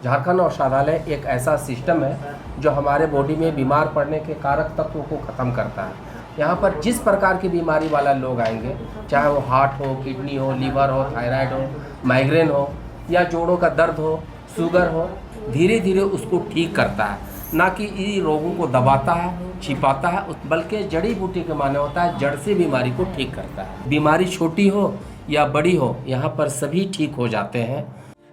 झारखंड औषधालय एक ऐसा सिस्टम है जो हमारे बॉडी में बीमार पड़ने के कारक तत्वों को ख़त्म करता है। यहाँ पर जिस प्रकार की बीमारी वाला लोग आएंगे, चाहे वो हार्ट हो, किडनी हो, लीवर हो, थायराइड हो, माइग्रेन हो या जोड़ों का दर्द हो, शुगर हो, धीरे धीरे उसको ठीक करता है, ना कि इन रोगों को दबाता है, छिपाता है, बल्कि जड़ी बूटी के माने होता है जड़ से बीमारी को ठीक करता है। बीमारी छोटी हो या बड़ी हो, यहाँ पर सभी ठीक हो जाते हैं।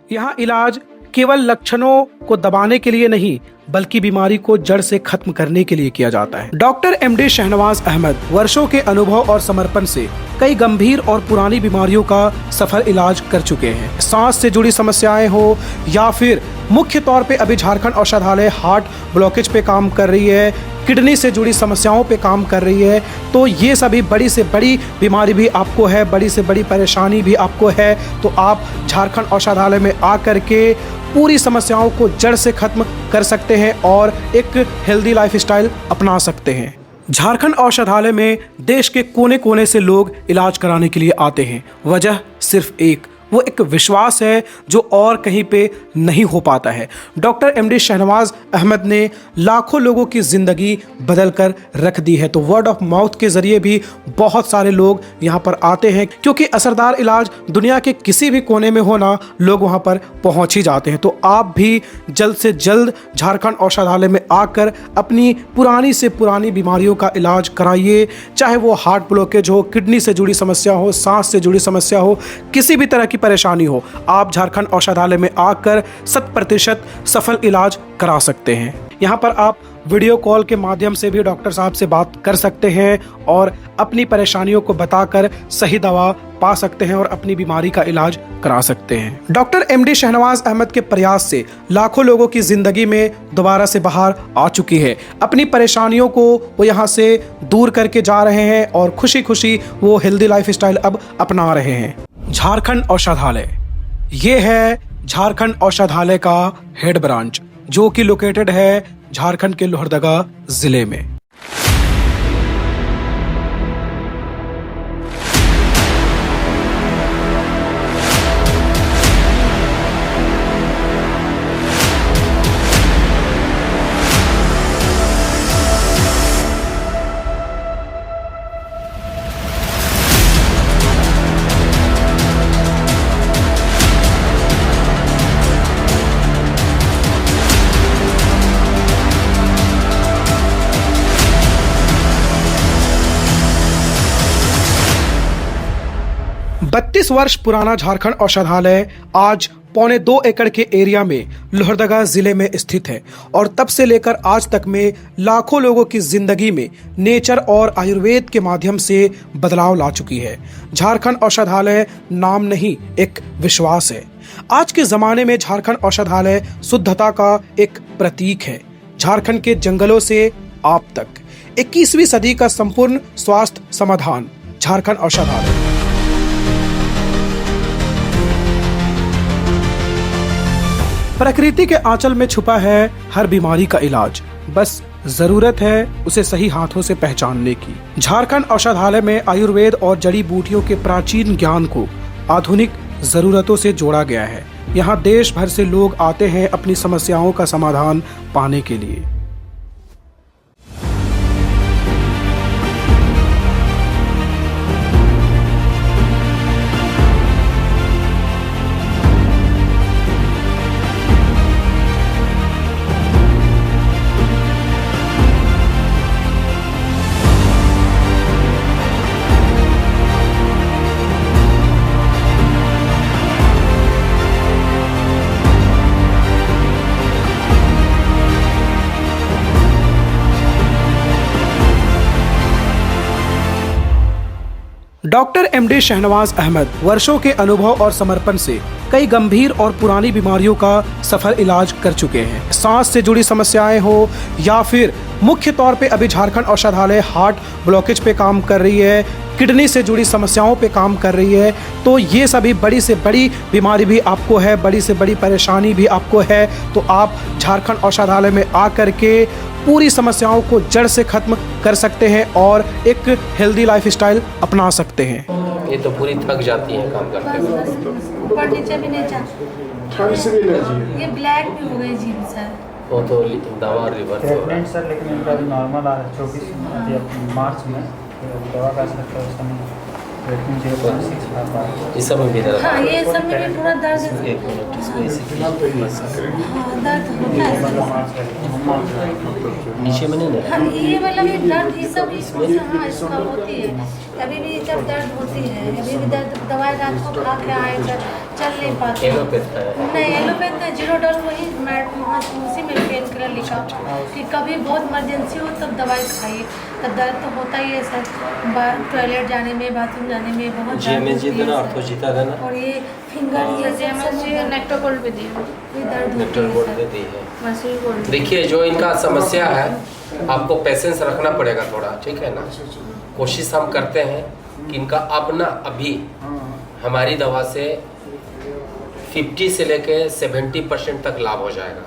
यहाँ इलाज केवल लक्षणों को दबाने के लिए नहीं बल्कि बीमारी को जड़ से खत्म करने के लिए किया जाता है। डॉक्टर MD शहनवाज अहमद वर्षों के अनुभव और समर्पण से कई गंभीर और पुरानी बीमारियों का सफल इलाज कर चुके हैं। सांस से जुड़ी समस्याएं हो या फिर मुख्य तौर पे अभी झारखंड औषधालय हार्ट ब्लॉकेज पे काम कर रही है, किडनी से जुड़ी समस्याओं पे काम कर रही है, तो ये सभी बड़ी से बड़ी बीमारी भी आपको है, बड़ी से बड़ी परेशानी भी आपको है, तो आप झारखंड औषधालय में आकर के पूरी समस्याओं को जड़ से खत्म कर सकते हैं और एक हेल्दी लाइफस्टाइल अपना सकते हैं। झारखंड औषधालय में देश के कोने कोने से लोग इलाज कराने के लिए आते हैं। वजह सिर्फ एक, वो एक विश्वास है जो और कहीं पे नहीं हो पाता है। डॉक्टर MD शहनवाज अहमद ने लाखों लोगों की ज़िंदगी बदल कर रख दी है। तो वर्ड ऑफ माउथ के ज़रिए भी बहुत सारे लोग यहाँ पर आते हैं, क्योंकि असरदार इलाज दुनिया के किसी भी कोने में होना, लोग वहाँ पर पहुँच ही जाते हैं। तो आप भी जल्द से जल्द झारखंड औषधालय में आकर अपनी पुरानी से पुरानी बीमारियों का इलाज कराइए, चाहे वो हार्ट ब्लॉकेज हो, किडनी से जुड़ी समस्या हो, सांस से जुड़ी समस्या हो, किसी भी तरह की परेशानी हो, आप झारखंड औषधालय में आकर 100% सफल इलाज करा सकते हैं। यहाँ पर आप वीडियो कॉल के माध्यम से भी डॉक्टर साहब से बात कर सकते हैं और अपनी परेशानियों को बताकर सही दवा पा सकते हैं और अपनी बीमारी का इलाज करा सकते हैं। डॉक्टर MD शहनवाज अहमद के प्रयास से लाखों लोगों की जिंदगी में दोबारा से बाहर आ चुकी है। अपनी परेशानियों को वो यहाँ से दूर करके जा रहे हैं और खुशी खुशी वो हेल्दी लाइफस्टाइल अब अपना रहे हैं। झारखंड औषधालय, ये है झारखंड औषधालय का हेड ब्रांच, जो कि लोकेटेड है झारखंड के लोहरदगा जिले में। 32 वर्ष पुराना झारखंड औषधालय आज 1.25 एकड़ के एरिया में लोहरदगा जिले में स्थित है और तब से लेकर आज तक में लाखों लोगों की जिंदगी में नेचर और आयुर्वेद के माध्यम से बदलाव ला चुकी है। झारखंड औषधालय नाम नहीं, एक विश्वास है। आज के जमाने में झारखंड औषधालय शुद्धता का एक प्रतीक है। झारखंड के जंगलों से आप तक 21वीं सदी का संपूर्ण स्वास्थ्य समाधान, झारखंड औषधालय। प्रकृति के आंचल में छुपा है हर बीमारी का इलाज, बस जरूरत है उसे सही हाथों से पहचानने की। झारखंड औषधालय में आयुर्वेद और जड़ी बूटियों के प्राचीन ज्ञान को आधुनिक जरूरतों से जोड़ा गया है। यहाँ देश भर से लोग आते हैं अपनी समस्याओं का समाधान पाने के लिए। डॉक्टर MD शहनवाज अहमद वर्षों के अनुभव और समर्पण से कई गंभीर और पुरानी बीमारियों का सफल इलाज कर चुके हैं। सांस से जुड़ी समस्याएं हो या फिर मुख्य तौर पे अभी झारखंड औषधालय हार्ट ब्लॉकेज पे काम कर रही है, किडनी से जुड़ी समस्याओं पे काम कर रही है, तो ये सभी बड़ी से बड़ी बीमारी भी आपको है, बड़ी से बड़ी परेशानी भी आपको है, तो आप झारखंड औषधालय में आकर के पूरी समस्याओं को जड़ से खत्म कर सकते हैं और एक हेल्दी लाइफस्टाइल अपना सकते हैं। ये तो पूरी थक जाती है काम करते हुए। कौन सी एलर्जी है? ये ब्लैक भी हो गई जी सर। वो तो दवा रिवर्स हो रहा ट्रीटमेंट सर, लेकिन इनका अभी नॉर्मल आ रहा है 24 मार्च में, तो दवा का असर है उस समय ट्रीटमेंट 0.6 आ पा रहा है। इस समय भी दर्द हाँ ये सब में भी थोड़ा दर्द है। एक मिनट इसको ऐसे कीजिए। हाँ दर्द होता है मतलब सर। मार्च में नीचे में नहीं ना हाँ ये मतलब ये दर्द ये सब इसमें से हाँ इसका होती है। अभी भी जब दर्द होती है, अभी भी दर्द दवाई रात को खा के आए सर, चल नहीं पाते। एलोपैथ का है। नहीं एलोपैथ नहीं, जीरो डॉल वही वहाँ उसी में पेन किलर लिखा कि कभी बहुत इमरजेंसी हो तब दवाई खाइए। तब दर्द तो होता ही है सर, टॉयलेट जाने में, बाथरूम जाने में बहुत दर्द होती है आपको सर। जीता था ना। और ये फिंगर जैसे मुझे नेक्टोकोल्ड भी दी है, दर्द होती नेक्टर है बोर्ड सर। दे दी है। मसूरी गोल्ड। देखिए जो इनका समस्या है, आपको पेशेंस रखना पड़ेगा थोड़ा, ठीक है ना। कोशिश हम करते हैं कि इनका अब ना अभी हमारी दवा से 50 से लेके 70% तक लाभ हो जाएगा।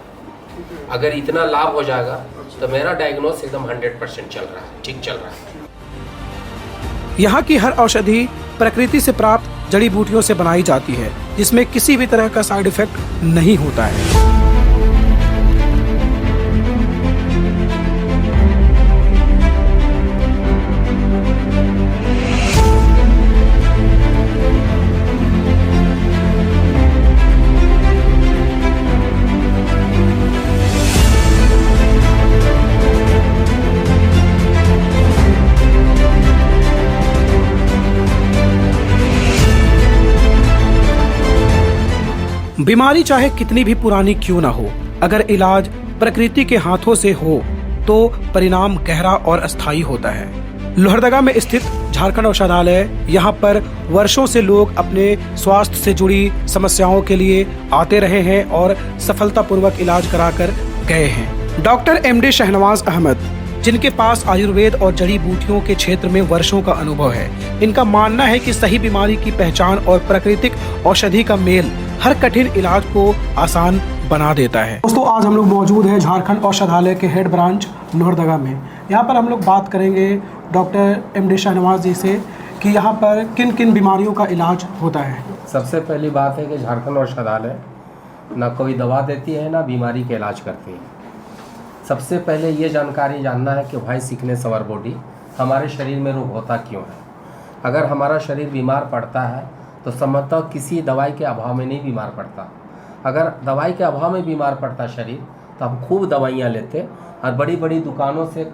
अगर इतना लाभ हो जाएगा तो मेरा डायग्नोस एकदम 100% चल रहा है, ठीक चल रहा है। यहाँ की हर औषधि प्रकृति से प्राप्त जड़ी बूटियों से बनाई जाती है, जिसमें किसी भी तरह का साइड इफेक्ट नहीं होता है। बीमारी चाहे कितनी भी पुरानी क्यों ना हो, अगर इलाज प्रकृति के हाथों से हो तो परिणाम गहरा और अस्थायी होता है। लोहरदगा में स्थित झारखंड औषधालय, यहाँ पर वर्षों से लोग अपने स्वास्थ्य से जुड़ी समस्याओं के लिए आते रहे हैं और सफलतापूर्वक इलाज कराकर गए हैं। डॉक्टर MD शहनवाज अहमद, जिनके पास आयुर्वेद और जड़ी बूटियों के क्षेत्र में वर्षों का अनुभव है, इनका मानना है कि सही बीमारी की पहचान और प्राकृतिक औषधि का मेल हर कठिन इलाज को आसान बना देता है। दोस्तों आज हम लोग मौजूद हैं झारखंड औषधालय के हेड ब्रांच लोहरदगा में। यहाँ पर हम लोग बात करेंगे डॉक्टर MD शहनवाज जी से कि यहाँ पर किन किन बीमारियों का इलाज होता है। सबसे पहली बात है कि झारखंड औषधालय ना कोई दवा देती है ना बीमारी का इलाज करती है। सबसे पहले ये जानकारी जानना है कि भाई सिकनेस अवर बॉडी, हमारे शरीर में रोग होता क्यों है। अगर हमारा शरीर बीमार पड़ता है तो संभवतः किसी दवाई के अभाव में नहीं बीमार पड़ता। अगर दवाई के अभाव में बीमार पड़ता शरीर तो हम खूब दवाइयाँ लेते और बड़ी बड़ी दुकानों से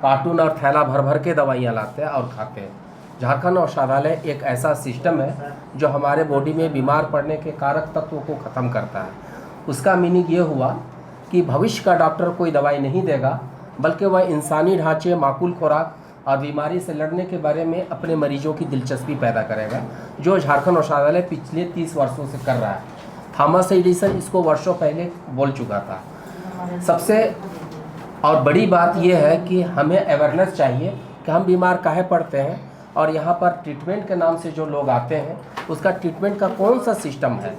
कार्टून और थैला भर भर के दवाइयाँ लाते हैं और खाते हैं। झारखंड औषधालय एक ऐसा सिस्टम है जो हमारे बॉडी में बीमार पड़ने के कारक तत्वों को ख़त्म करता है। उसका मीनिंग ये हुआ कि भविष्य का डॉक्टर कोई दवाई नहीं देगा, बल्कि वह इंसानी ढांचे, माकूल खुराक और बीमारी से लड़ने के बारे में अपने मरीजों की दिलचस्पी पैदा करेगा, जो झारखंड औषधालय पिछले 30 वर्षों से कर रहा है। थॉमस एडिसन इसको वर्षों पहले बोल चुका था। सबसे और बड़ी बात यह है कि हमें अवेयरनेस चाहिए कि हम बीमार काहे पड़ते हैं, और यहाँ पर ट्रीटमेंट के नाम से जो लोग आते हैं उसका ट्रीटमेंट का कौन सा सिस्टम है।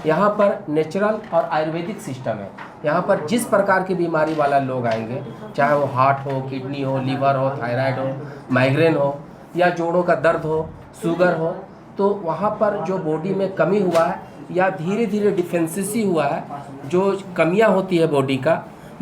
यहाँ पर नेचुरल और आयुर्वेदिक सिस्टम है। यहाँ पर जिस प्रकार की बीमारी वाला लोग आएंगे, चाहे वो हार्ट हो, किडनी हो, लीवर हो, थायराइड हो, माइग्रेन हो या जोड़ों का दर्द हो, शुगर हो, तो वहाँ पर जो बॉडी में कमी हुआ है या धीरे धीरे डिफेंसिसी हुआ है, जो कमियाँ होती है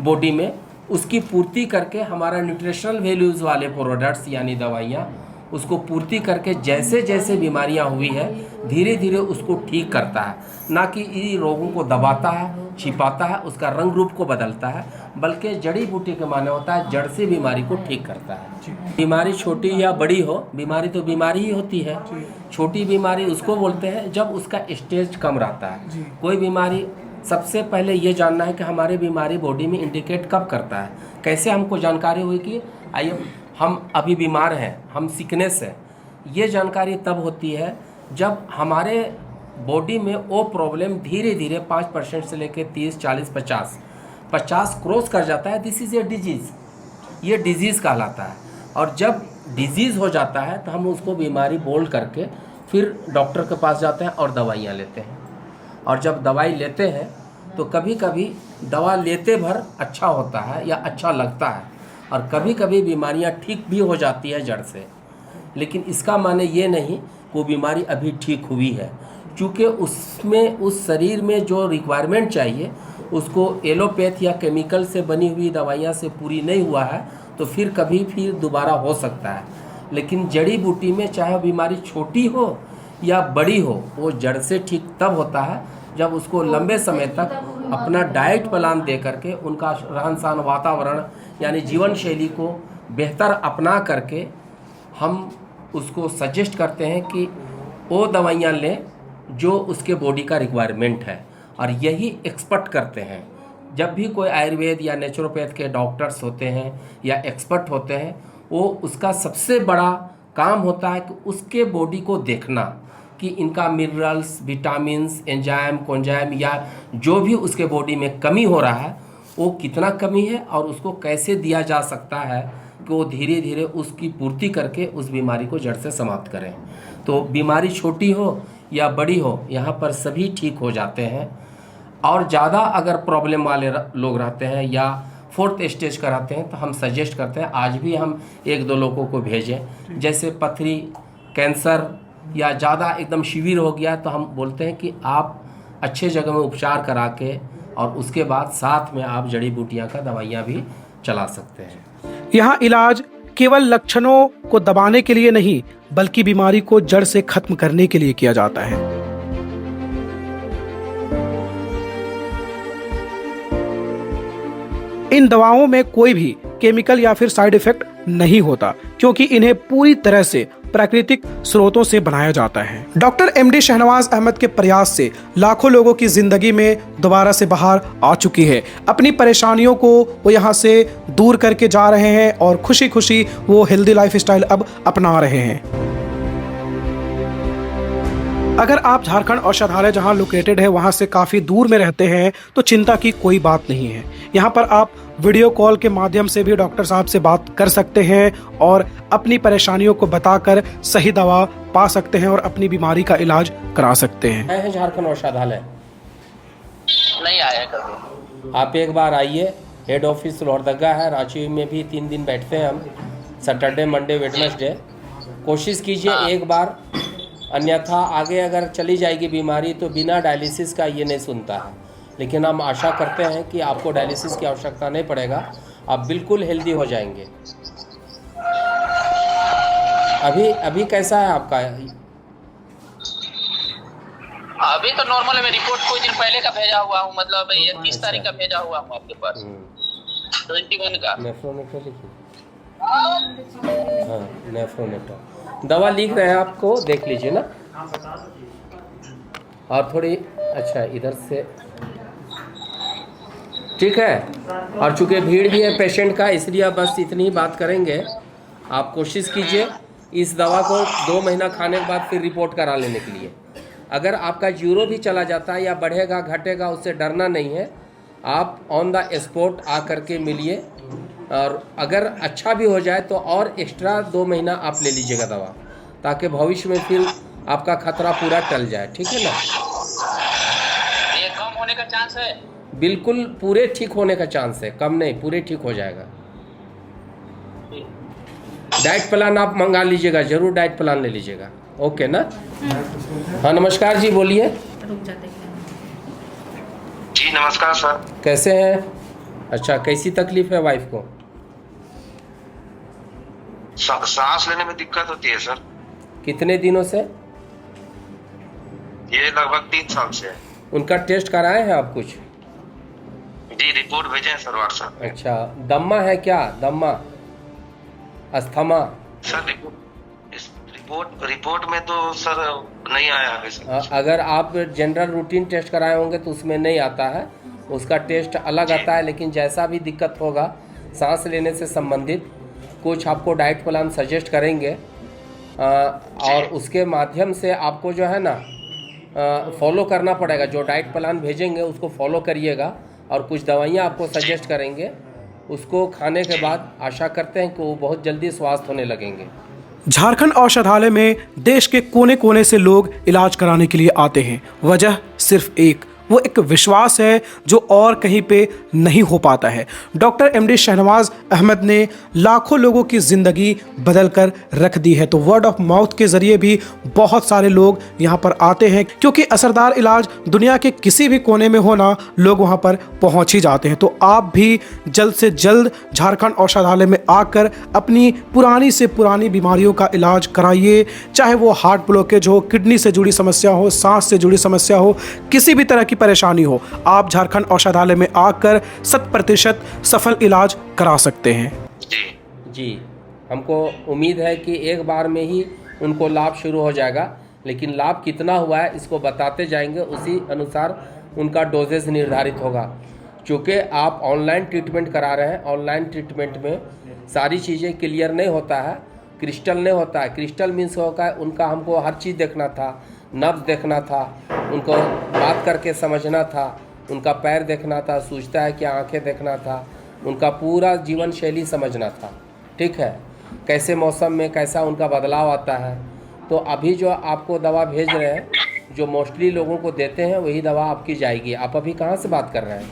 बॉडी में, उसकी पूर्ति करके हमारा न्यूट्रिशनल वैल्यूज़ वाले प्रोडक्ट्स यानी दवाइयाँ उसको पूर्ति करके जैसे जैसे बीमारियां हुई है धीरे धीरे उसको ठीक करता है, ना कि इन रोगों को दबाता है, छिपाता है, उसका रंग रूप को बदलता है, बल्कि जड़ी बूटी के माने होता है जड़ से बीमारी को ठीक करता है। बीमारी छोटी या बड़ी हो, बीमारी तो बीमारी ही होती है। छोटी बीमारी उसको बोलते हैं जब उसका स्टेज कम रहता है। कोई बीमारी, सबसे पहले ये जानना है कि हमारी बीमारी बॉडी में इंडिकेट कब करता है। कैसे हमको जानकारी हुई कि आइए हम अभी बीमार हैं, हम सिकनेस है। ये जानकारी तब होती है जब हमारे बॉडी में वो प्रॉब्लम धीरे धीरे 5% से लेकर 30, 40, 50 क्रॉस कर जाता है। दिस इज़ ए डिजीज़, ये डिजीज़ कहलाता है। और जब डिजीज़ हो जाता है तो हम उसको बीमारी बोल करके फिर डॉक्टर के पास जाते हैं और दवाइयाँ लेते हैं। और जब दवाई लेते हैं तो कभी कभी दवा लेते भर अच्छा होता है या अच्छा लगता है, और कभी कभी बीमारियां ठीक भी हो जाती है जड़ से। लेकिन इसका माने ये नहीं कि वो बीमारी अभी ठीक हुई है। चूँकि उसमें उस शरीर में जो रिक्वायरमेंट चाहिए उसको एलोपैथ या केमिकल से बनी हुई दवाइयाँ से पूरी नहीं हुआ है तो फिर कभी फिर दोबारा हो सकता है। लेकिन जड़ी बूटी में चाहे बीमारी छोटी हो या बड़ी हो, वो जड़ से ठीक तब होता है जब उसको लंबे समय तक अपना डाइट प्लान दे करके उनका रहन सहन, वातावरण यानी जीवन शैली को बेहतर अपना करके हम उसको सजेस्ट करते हैं कि वो दवाइयाँ लें जो उसके बॉडी का रिक्वायरमेंट है। और यही एक्सपर्ट करते हैं। जब भी कोई आयुर्वेद या नेचुरोपैथ के डॉक्टर्स होते हैं या एक्सपर्ट होते हैं, वो उसका सबसे बड़ा काम होता है कि उसके बॉडी को देखना कि इनका मिनरल्स, विटामिन्स, एंजाइम, कोंजाइम या जो भी उसके बॉडी में कमी हो रहा है वो कितना कमी है और उसको कैसे दिया जा सकता है कि वो धीरे धीरे उसकी पूर्ति करके उस बीमारी को जड़ से समाप्त करें। तो बीमारी छोटी हो या बड़ी हो, यहाँ पर सभी ठीक हो जाते हैं। और ज़्यादा अगर प्रॉब्लम वाले लोग रहते हैं या 4th स्टेज का रहते हैं तो हम सजेस्ट करते हैं, आज भी हम 1-2 लोगों को भेजें। जैसे पथरी, कैंसर या ज़्यादा एकदम शिविर हो गया तो हम बोलते हैं कि आप अच्छे जगह में उपचार करा के और उसके बाद साथ में आप जड़ी बूटियाँ का दवाइयाँ भी चला सकते हैं। यहाँ इलाज केवल लक्षणों को दबाने के लिए नहीं बल्कि बीमारी को जड़ से खत्म करने के लिए किया जाता है। इन दवाओं में कोई भी केमिकल या फिर साइड इफेक्ट नहीं होता क्योंकि इन्हें पूरी तरह से प्राकृतिक स्रोतों से बनाया जाता है। डॉक्टर MD शहनवाज अहमद के प्रयास से लाखों लोगों की जिंदगी में दोबारा से बाहर आ चुकी है। अपनी परेशानियों को वो यहाँ से दूर करके जा रहे हैं और खुशी खुशी वो हेल्दी लाइफस्टाइल अब अपना रहे हैं। अगर आप झारखंड औषधालय जहां लोकेटेड है वहां से काफ़ी दूर में रहते हैं तो चिंता की कोई बात नहीं है। यहां पर आप वीडियो कॉल के माध्यम से भी डॉक्टर साहब से बात कर सकते हैं और अपनी परेशानियों को बताकर सही दवा पा सकते हैं और अपनी बीमारी का इलाज करा सकते हैं। आए हैं झारखंड औषधालय? नहीं आया कभी। आप एक बार आइए, हेड ऑफिस लोहरदगा है, रांची में भी 3 दिन बैठते हैं हम, सैटरडे, मंडे, वेडनेसडे। कोशिश कीजिए एक बार, अन्यथा आगे अगर चली जाएगी बीमारी तो बिना डायलिसिस का ये नहीं सुनता है। लेकिन हम आशा करते हैं कि आपको डायलिसिस की आवश्यकता नहीं पड़ेगा, आप बिल्कुल हेल्दी हो जाएंगे। अभी कैसा है आपका? अभी तो नॉर्मल है। मैं रिपोर्ट कोई दिन पहले का भेजा हुआ हूँ, मतलब ये 30 तारीख का भेजा हुआ हूँ आपके पास, 21 का। नेफ्रोनेक्टर लिखिए। हाँ, नेफ्रोनेक्टर दवा लिख रहे हैं आपको, देख लीजिए ना। और थोड़ी अच्छा इधर से, ठीक है। और चूँकि भीड़ भी है पेशेंट का, इसलिए आप बस इतनी ही बात करेंगे। आप कोशिश कीजिए इस दवा को 2 महीना खाने के बाद फिर रिपोर्ट करा लेने के लिए। अगर आपका जीरो भी चला जाता है या बढ़ेगा घटेगा, उससे डरना नहीं है। आप ऑन द स्पॉट आ करके मिलिए और अगर अच्छा भी हो जाए तो और एक्स्ट्रा 2 महीना आप ले लीजिएगा दवा, ताकि भविष्य में फिर आपका खतरा पूरा टल जाए। ठीक है ना? ये कम होने का चांस है? बिल्कुल पूरे ठीक होने का चांस है, कम नहीं, पूरे ठीक हो जाएगा। डाइट प्लान आप मंगा लीजिएगा, जरूर डाइट प्लान ले लीजिएगा। ओके ना? हाँ नमस्कार जी, बोलिए। जी नमस्कार सर। कैसे हैं? अच्छा, कैसी तकलीफ है वाइफ को? सांस लेने में दिक्कत होती है सर। कितने दिनों से? ये लगभग 3 साल से है। उनका टेस्ट कराए हैं आप कुछ? जी रिपोर्ट भेजे हैं सर व्हाट्सएप। अच्छा, दम्मा है क्या? दम्मा, अस्थमा? सर रिपोर्ट में तो सर नहीं आया है सर। अगर आप जनरल रूटीन टेस्ट कराए होंगे तो उसमें नहीं आता है, उसका टेस्ट अलग आता है। लेकिन जैसा भी दिक्कत होगा सांस लेने से संबंधित, कुछ आपको डाइट प्लान सजेस्ट करेंगे और उसके माध्यम से आपको जो है ना फॉलो करना पड़ेगा। जो डाइट प्लान भेजेंगे उसको फॉलो करिएगा और कुछ दवाइयाँ आपको सजेस्ट करेंगे, उसको खाने के बाद आशा करते हैं कि वो बहुत जल्दी स्वस्थ होने लगेंगे। झारखंड औषधालय में देश के कोने कोने से लोग इलाज कराने के लिए आते हैं। वजह सिर्फ एक, वो एक विश्वास है जो और कहीं पे नहीं हो पाता है। डॉक्टर MD शहनवाज अहमद ने लाखों लोगों की ज़िंदगी बदल कर रख दी है। तो वर्ड ऑफ माउथ के ज़रिए भी बहुत सारे लोग यहाँ पर आते हैं, क्योंकि असरदार इलाज दुनिया के किसी भी कोने में होना लोग वहाँ पर पहुँच ही जाते हैं। तो आप भी जल्द से जल्द झारखंड औषधालय में आकर अपनी पुरानी से पुरानी बीमारियों का इलाज कराइए, चाहे वो हार्ट ब्लॉकेज हो, किडनी से जुड़ी समस्या हो, सांस से जुड़ी समस्या हो, किसी भी तरह की परेशानी हो, आप झारखंड औषधालय में आकर 100% सफल इलाज करा सकते हैं। जी, हमको उम्मीद है कि एक बार में ही उनको लाभ शुरू हो जाएगा, लेकिन लाभ कितना हुआ है इसको बताते जाएंगे, उसी अनुसार उनका डोजेज निर्धारित होगा। चूँकि आप ऑनलाइन ट्रीटमेंट करा रहे हैं, ऑनलाइन ट्रीटमेंट में सारी चीज़ें क्लियर नहीं होता है, क्रिस्टल नहीं होता है। क्रिस्टल मीन्स होगा उनका हमको हर चीज़ देखना था, नब्ज देखना था, उनको बात करके समझना था, उनका पैर देखना था, सूझता है कि आंखें देखना था, उनका पूरा जीवन शैली समझना था। ठीक है, कैसे मौसम में कैसा उनका बदलाव आता है। तो अभी जो आपको दवा भेज रहे हैं, जो मोस्टली लोगों को देते हैं, वही दवा आपकी जाएगी। आप अभी कहाँ से बात कर रहे हैं?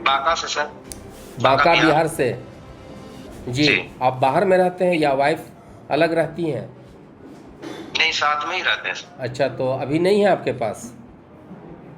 बांका से सर। बांका बिहार से। जी, आप बाहर में रहते हैं या वाइफ अलग रहती हैं? नहीं, साथ में ही रहते हैं सर। अच्छा, तो अभी नहीं है आपके पास?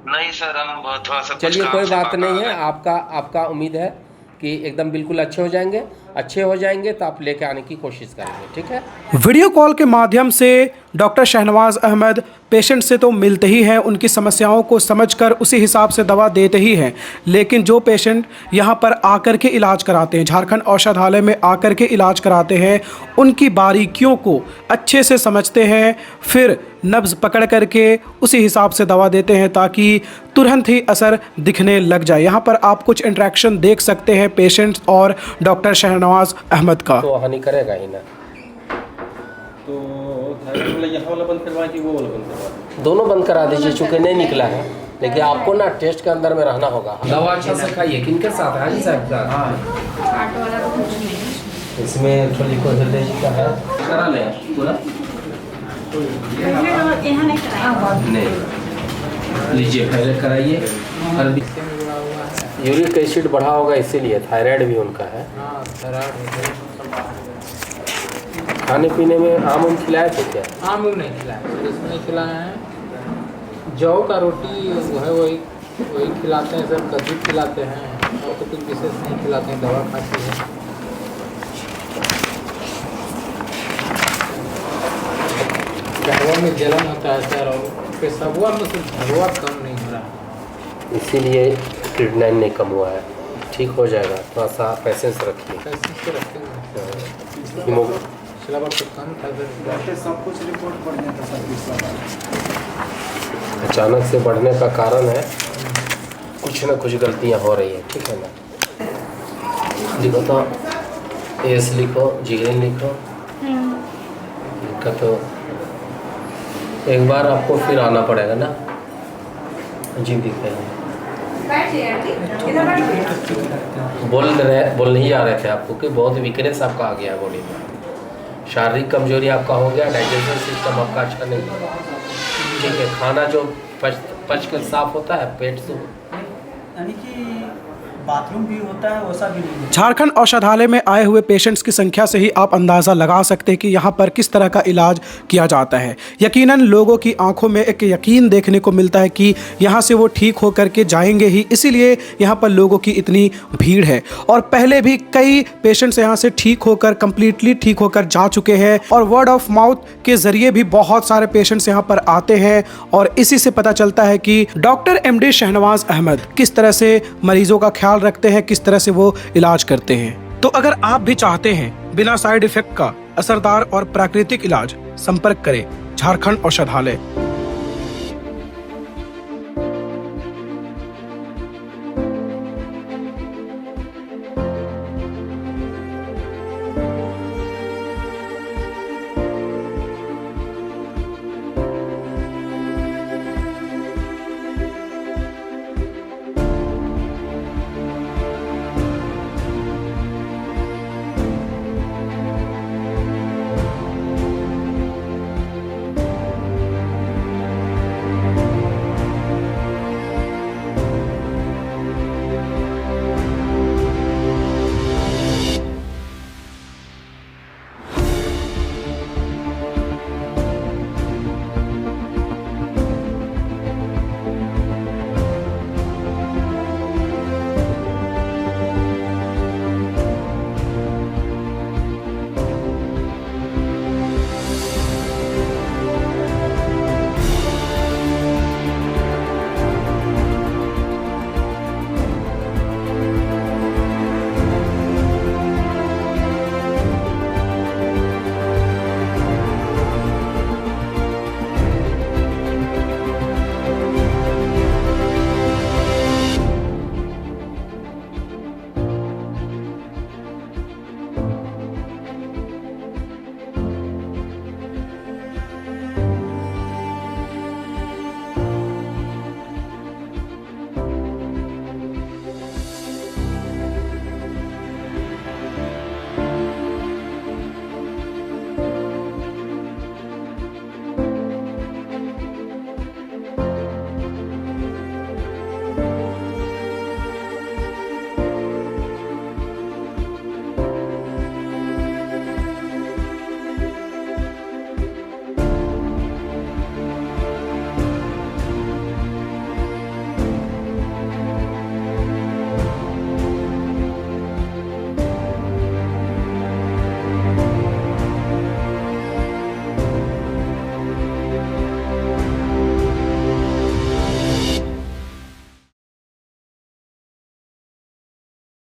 नहीं सर, हम थोड़ा सा चलिए, कोई बात नहीं है। आपका उम्मीद है कि एकदम बिल्कुल अच्छे हो जाएंगे। अच्छे हो जाएंगे तो आप लेके आने की कोशिश करेंगे। ठीक है। वीडियो कॉल के माध्यम से डॉक्टर शहनवाज अहमद पेशेंट से तो मिलते ही हैं, उनकी समस्याओं को समझकर उसी हिसाब से दवा देते ही हैं, लेकिन जो पेशेंट यहाँ पर आकर के इलाज कराते हैं, झारखंड औषधालय में आकर के इलाज कराते हैं, उनकी बारीकियों को अच्छे से समझते हैं, फिर नब्ज पकड़ करके उसी हिसाब से दवा देते हैं ताकि तुरंत ही असर दिखने लग जाए। यहाँ पर आप कुछ इंटरेक्शन देख सकते हैं पेशेंट्स और डॉक्टर शहनवाज अहमद का। तो हानि करेगा ही ना। तो यहाँ वाला बंद करवाएं कि वो वाला बंद करवाएं? दोनों बंद करा दीजिए, चूँकि नहीं निकला है, लेकिन आपको ना टेस्ट के अंदर में रहना होगा। दवा अच्छा से खाइए। किनके साथ है? हाजी साहब का? हार्ट वाला तो कुछ नहीं है। इसमें थोड़ी को हृदय जी का है, करा लें पूरा। नहीं लीजिए, पहले कराइए। यूरिक एसिड बढ़ा होगा इसीलिए, थायराइड भी उनका है। खाने पीने में आम खिलाए थे क्या? आम नहीं खिलाए, इसमें खिलाए हैं जौ का रोटी, वो है वही खिलाते हैं सर। कद्दू खिलाते हैं और तो कुछ विशेष नहीं खिलाते हैं, दवा खाती है। कहवा में जलन होता है सर, और पेशाबुआ में से झगवा कम नहीं हो रहा है, इसीलिए क्रिएटिनिन नहीं कम हुआ है। ठीक हो जाएगा, थोड़ा सा पेशेंस रखिए। कैसे से रखेंगे। हीमोग्लोबिन पिछला बार तो कम था सर, सब कुछ रिपोर्ट बढ़िया था सर। पिछला बार अचानक से बढ़ने का कारण है कुछ ना कुछ गलतियां हो रही है। ठीक है ना। लिखो तो एस लिखो, जीएन लिखो। इनका तो एक बार आपको फिर आना पड़ेगा ना। जी दिखाइए। बोल नहीं आ रहे थे आपको कि बहुत वीकनेस आपका आ गया बॉडी में, शारीरिक कमजोरी आपका हो गया, डाइजेशन सिस्टम आपका अच्छा नहीं है। ठीक है, खाना जो पच कर साफ होता है पेट से, यानी कि बाथरूम भी होता है वैसा भी नहीं। झारखंड औषधालय में आए हुए पेशेंट्स की संख्या से ही आप अंदाज़ा लगा सकते हैं कि यहाँ पर किस तरह का इलाज किया जाता है। यकीनन लोगों की आंखों में एक यकीन देखने को मिलता है कि यहाँ से वो ठीक होकर के जाएंगे ही, इसीलिए यहाँ पर लोगों की इतनी भीड़ है। और पहले भी कई पेशेंट्स यहाँ से ठीक होकर कंप्लीटली ठीक होकर जा चुके हैं, और वर्ड ऑफ माउथ के ज़रिए भी बहुत सारे पेशेंट्स यहाँ पर आते हैं, और इसी से पता चलता है कि डॉक्टर MD शहनवाज अहमद किस तरह से मरीजों का ख्याल रखते हैं, किस तरह से वो इलाज करते हैं। तो अगर आप भी चाहते हैं बिना साइड इफेक्ट का असरदार और प्राकृतिक इलाज, संपर्क करें झारखंड औषधालय।